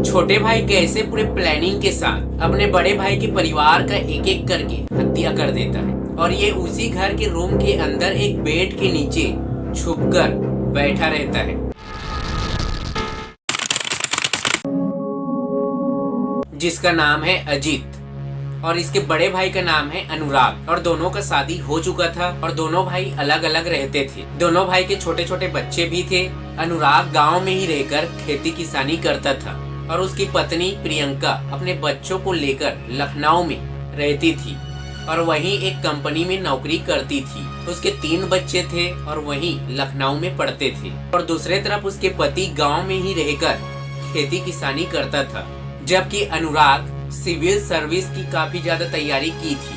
छोटे भाई कैसे पूरे प्लानिंग के साथ अपने बड़े भाई के परिवार का एक एक करके हत्या कर देता है और ये उसी घर के रूम के अंदर एक बेड के नीचे छुपकर बैठा रहता है, जिसका नाम है अजीत और इसके बड़े भाई का नाम है अनुराग। और दोनों का शादी हो चुका था और दोनों भाई अलग अलग रहते थे। दोनों भाई के छोटे छोटे बच्चे भी थे। अनुराग गांव में ही रहकर खेती किसानी करता था और उसकी पत्नी प्रियंका अपने बच्चों को लेकर लखनऊ में रहती थी और वहीं एक कंपनी में नौकरी करती थी। उसके 3 बच्चे थे और वहीं लखनऊ में पढ़ते थे और दूसरे तरफ उसके पति गाँव में ही रहकर खेती किसानी करता था। जबकि अनुराग सिविल सर्विस की काफी ज्यादा तैयारी की थी।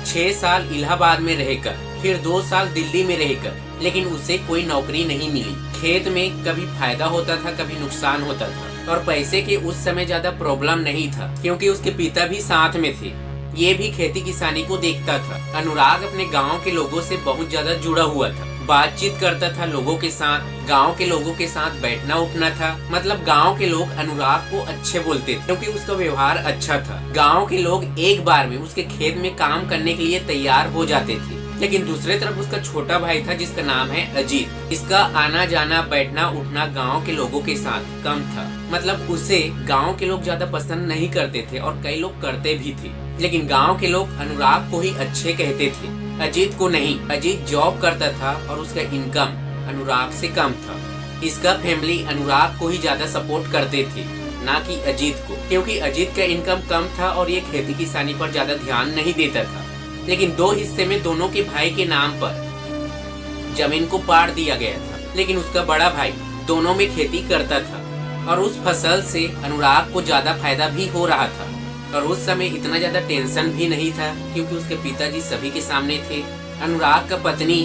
6 साल इलाहाबाद में रहकर फिर 2 साल दिल्ली में रहकर, लेकिन उसे कोई नौकरी नहीं मिली। खेत में कभी फायदा होता था, कभी नुकसान होता था और पैसे के उस समय ज्यादा प्रॉब्लम नहीं था क्योंकि उसके पिता भी साथ में थे। ये भी खेती किसानी को देखता था। अनुराग अपने गाँव के लोगों से बहुत ज्यादा जुड़ा हुआ था, बातचीत करता था लोगों के साथ, गांव के लोगों के साथ बैठना उठना था। मतलब गांव के लोग अनुराग को अच्छे बोलते थे क्योंकि उसका व्यवहार अच्छा था। गांव के लोग एक बार में उसके खेत में काम करने के लिए तैयार हो जाते थे। लेकिन दूसरे तरफ उसका छोटा भाई था जिसका नाम है अजीत। इसका आना जाना बैठना उठना गाँव के लोगों के साथ कम था। मतलब उसे गाँव के लोग ज्यादा पसंद नहीं करते थे और कई लोग करते भी थे, लेकिन गाँव के लोग अनुराग को ही अच्छे कहते थे, अजीत को नहीं। अजीत जॉब करता था और उसका इनकम अनुराग से कम था। इसका फैमिली अनुराग को ही ज्यादा सपोर्ट करते थे, ना कि अजीत को, क्योंकि अजीत का इनकम कम था और ये खेती किसानी पर ज्यादा ध्यान नहीं देता था। लेकिन 2 हिस्से में दोनों के भाई के नाम पर जमीन को बांट दिया गया था, लेकिन उसका बड़ा भाई दोनों में खेती करता था और उस फसल से अनुराग को ज्यादा फायदा भी हो रहा था। और उस समय इतना ज्यादा टेंशन भी नहीं था क्योंकि उसके पिताजी सभी के सामने थे। अनुराग का पत्नी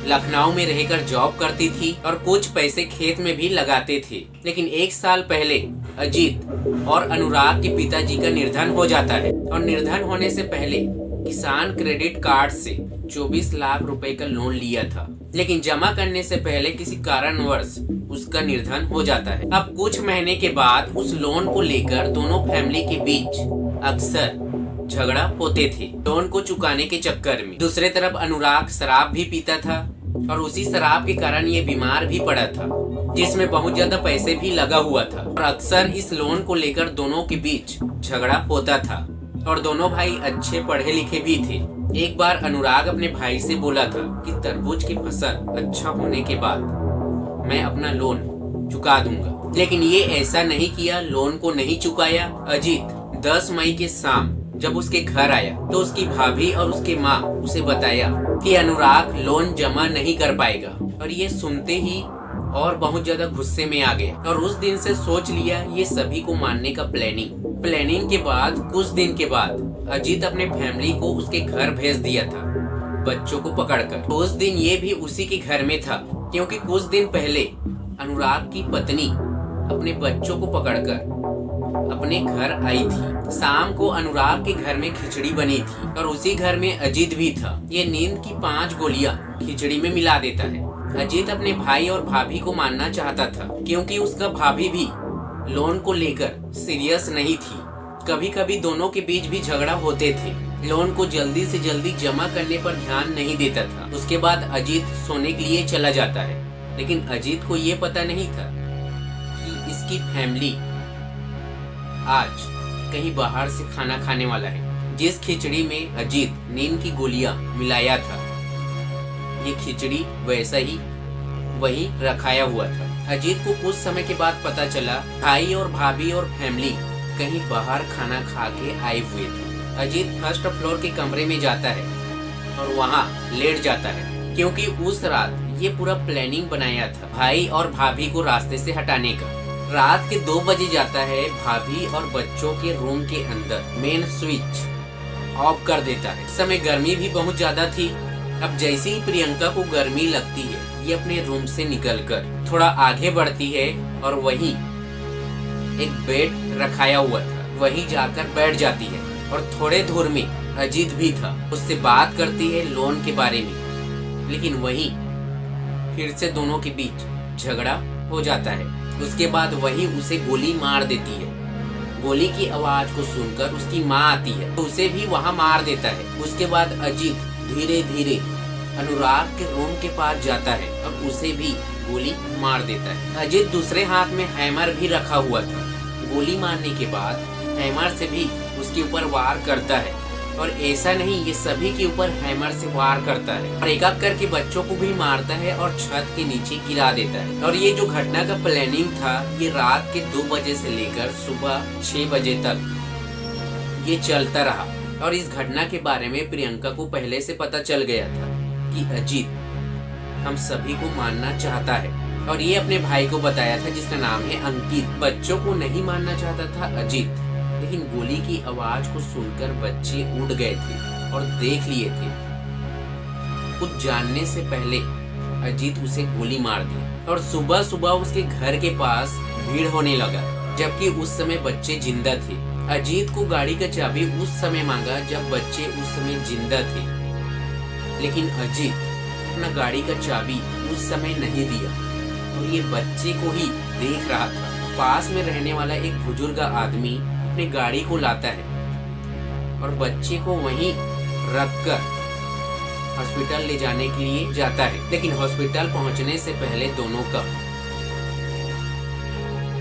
लखनऊ में रहकर जॉब करती थी और कुछ पैसे खेत में भी लगाते थे। लेकिन 1 साल पहले अजीत और अनुराग के पिताजी का निधन हो जाता है और निधन होने से पहले किसान क्रेडिट कार्ड से 24 लाख रुपए का लोन लिया था, लेकिन जमा करने से पहले किसी कारणवश उसका निधन हो जाता है। अब कुछ महीने के बाद उस लोन को लेकर दोनों फैमिली के बीच अक्सर झगड़ा होते थे लोन को चुकाने के चक्कर में। दूसरे तरफ अनुराग शराब भी पीता था और उसी शराब के कारण ये बीमार भी पड़ा था, जिसमें बहुत ज्यादा पैसे भी लगा हुआ था और अक्सर इस लोन को लेकर दोनों के बीच झगड़ा होता था। और दोनों भाई अच्छे पढ़े लिखे भी थे। एक बार अनुराग अपने भाई से बोला था कि तरबूज की फसल अच्छा होने के बाद मैं अपना लोन चुका दूंगा, लेकिन ये ऐसा नहीं किया, लोन को नहीं चुकाया। अजीत 10 मई के शाम जब उसके घर आया तो उसकी भाभी और उसकी माँ उसे बताया कि अनुराग लोन जमा नहीं कर पाएगा और ये सुनते ही और बहुत ज्यादा गुस्से में आ गया और उस दिन से सोच लिया ये सभी को मारने का प्लानिंग के बाद कुछ दिन के बाद अजीत अपने फैमिली को उसके घर भेज दिया था बच्चों को पकड़कर। उस दिन ये भी उसी के घर में था क्योंकि कुछ दिन पहले अनुराग की पत्नी अपने बच्चों को पकड़कर अपने घर आई थी। शाम को अनुराग के घर में खिचड़ी बनी थी और उसी घर में अजीत भी था। ये नींद की 5 गोलियां खिचड़ी में मिला देता है। अजीत अपने भाई और भाभी को मारना चाहता था क्योंकि उसका भाभी भी लोन को लेकर सीरियस नहीं थी। कभी कभी दोनों के बीच भी झगड़ा होते थे। लोन को जल्दी से जल्दी जमा करने पर ध्यान नहीं देता था। उसके बाद अजीत सोने के लिए चला जाता है, लेकिन अजीत को ये पता नहीं था कि इसकी फैमिली आज कहीं बाहर से खाना खाने वाला है। जिस खिचड़ी में अजीत नींद की गोलियां मिलाया था, ये खिचड़ी वैसा ही वहीं रखाया हुआ था। अजीत को कुछ समय के बाद पता चला भाई और भाभी और फैमिली कहीं बाहर खाना खा के आए हुए थे। अजीत फर्स्ट फ्लोर के कमरे में जाता है और वहाँ लेट जाता है क्योंकि उस रात ये पूरा प्लानिंग बनाया था भाई और भाभी को रास्ते से हटाने का। रात के 2 बजे जाता है, भाभी और बच्चों के रूम के अंदर मेन स्विच ऑफ कर देता है। इस समय गर्मी भी बहुत ज्यादा थी। अब जैसे ही प्रियंका को गर्मी लगती है, ये अपने रूम से निकलकर थोड़ा आगे बढ़ती है और वहीं एक बेड रखाया हुआ था, वहीं जाकर बैठ जाती है और थोड़े दूर में अजीत भी था। उससे बात करती है लोन के बारे में, लेकिन वहीं फिर से दोनों के बीच झगड़ा हो जाता है। उसके बाद वही उसे गोली मार देती है। गोली की आवाज को सुनकर उसकी माँ आती है तो उसे भी वहाँ मार देता है। उसके बाद अजीत धीरे धीरे अनुराग के रूम के पास जाता है और उसे भी गोली मार देता है। अजीत दूसरे हाथ में हैमर भी रखा हुआ था। गोली मारने के बाद हैमर से भी उसके ऊपर वार करता है और ऐसा नहीं, ये सभी के ऊपर हैमर से वार करता है और एक एक करके बच्चों को भी मारता है और छत के नीचे गिरा देता है। और ये जो घटना का प्लानिंग था ये रात के 2 बजे से लेकर सुबह 6 बजे तक ये चलता रहा। और इस घटना के बारे में प्रियंका को पहले से पता चल गया था कि अजीत हम सभी को मारना चाहता है और ये अपने भाई को बताया था जिसका नाम है अंकित। बच्चों को नहीं मारना चाहता था अजीत, लेकिन गोली की आवाज को सुनकर बच्चे उठ गए थे और देख लिए थे। कुछ जानने से पहले अजीत उसे गोली मार दी और सुबह सुबह उसके घर के पास भीड़ होने लगा, जबकि उस समय बच्चे जिंदा थे। अजीत को गाड़ी का चाबी उस समय मांगा जब बच्चे उस समय जिंदा थे, लेकिन अजीत अपना गाड़ी का चाबी उस समय नहीं दिया और ये बच्चे को ही देख रहा था। पास में रहने वाला एक बुजुर्ग आदमी अपनी गाड़ी को लाता है और बच्चे को वहीं रखकर हॉस्पिटल ले जाने के लिए जाता है, लेकिन हॉस्पिटल पहुंचने से पहले दोनों का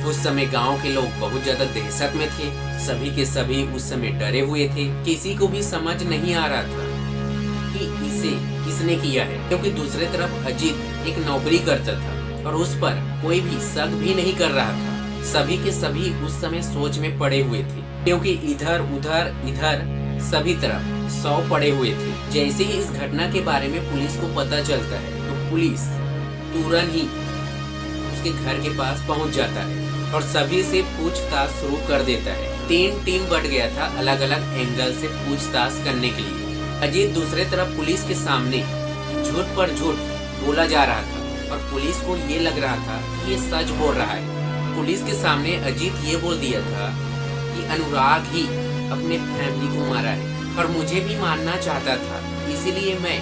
उस समय गांव के लोग बहुत ज्यादा दहशत में थे। सभी के सभी उस समय डरे हुए थे। किसी को भी समझ नहीं आ रहा था कि इसे किसने किया है, क्योंकि दूसरी तरफ अजीत एक नौकरी करता था और उस पर कोई भी शक भी नहीं कर रहा था। सभी के सभी उस समय सोच में पड़े हुए थे, क्योंकि इधर उधर इधर सभी तरफ 100 पड़े हुए थे। जैसे ही इस घटना के बारे में पुलिस को पता चलता है तो पुलिस तुरंत ही उसके घर के पास पहुंच जाता है और सभी से पूछताछ शुरू कर देता है। 3 टीम बढ़ गया था अलग अलग एंगल से पूछताछ करने के लिए। अजीत दूसरे तरफ पुलिस के सामने झूठ पर झूठ बोला जा रहा था और पुलिस को ये लग रहा था कि ये सच बोल रहा है। पुलिस के सामने अजीत ये बोल दिया था कि अनुराग ही अपने फैमिली को मारा है और मुझे भी मारना चाहता था, इसीलिए मैं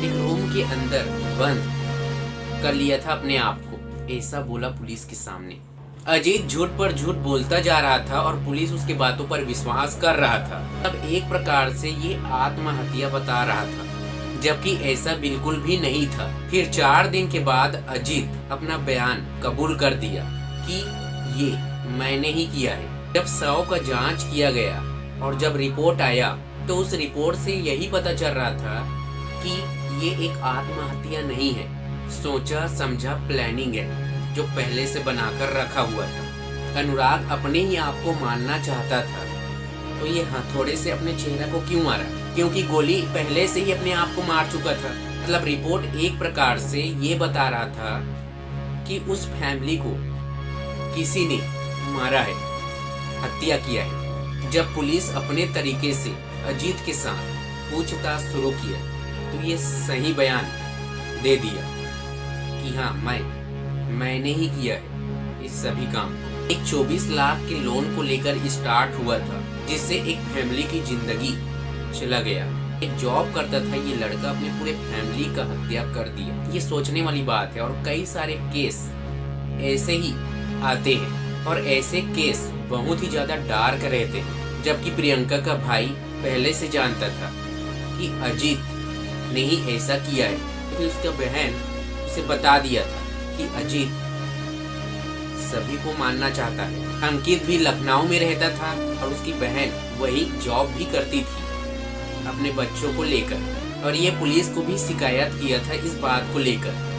एक रूम के अंदर बंद कर लिया था अपने आप को, ऐसा बोला पुलिस के सामने। अजीत झूठ पर झूठ बोलता जा रहा था और पुलिस उसकी बातों पर विश्वास कर रहा था। तब एक प्रकार से ये आत्महत्या बता रहा था, जबकि ऐसा बिल्कुल भी नहीं था। फिर 4 दिन के बाद अजीत अपना बयान कबूल कर दिया कि ये मैंने ही किया है। जब शव का जांच किया गया और जब रिपोर्ट आया तो उस रिपोर्ट से यही पता चल रहा था कि ये एक आत्महत्या नहीं है, सोचा समझा प्लानिंग है जो पहले से बनाकर रखा हुआ था। अनुराग अपने ही आप को मारना चाहता था तो ये हथौड़े से अपने चेहरे को क्यों मारा, क्योंकि गोली पहले से ही अपने आप को मार चुका था। मतलब रिपोर्ट एक प्रकार से ये बता रहा था कि उस फैमिली को किसी ने मारा है, हत्या किया है। जब पुलिस अपने तरीके से अजीत के साथ पूछताछ शुरू किया तो ये सही बयान दे दिया कि हाँ मैंने ही किया है इस सभी काम। एक 24 लाख के लोन को लेकर स्टार्ट हुआ था, जिससे एक फैमिली की जिंदगी चला गया। एक जॉब करता था ये लड़का, अपने पूरे फैमिली का हत्या कर दिया। ये सोचने वाली बात है और कई सारे केस ऐसे ही आते हैं और ऐसे केस बहुत ही ज्यादा डार्क रहते हैं। जबकि प्रियंका का भाई पहले से जानता था कि अजीत ने ही ऐसा किया है, क्योंकि उसका बहन उसे बता दिया था कि अजीत सभी को मारना चाहता है। अंकित भी लखनऊ में रहता था और उसकी बहन वही जॉब भी करती थी अपने बच्चों को लेकर, और ये पुलिस को भी शिकायत किया था इस बात को लेकर।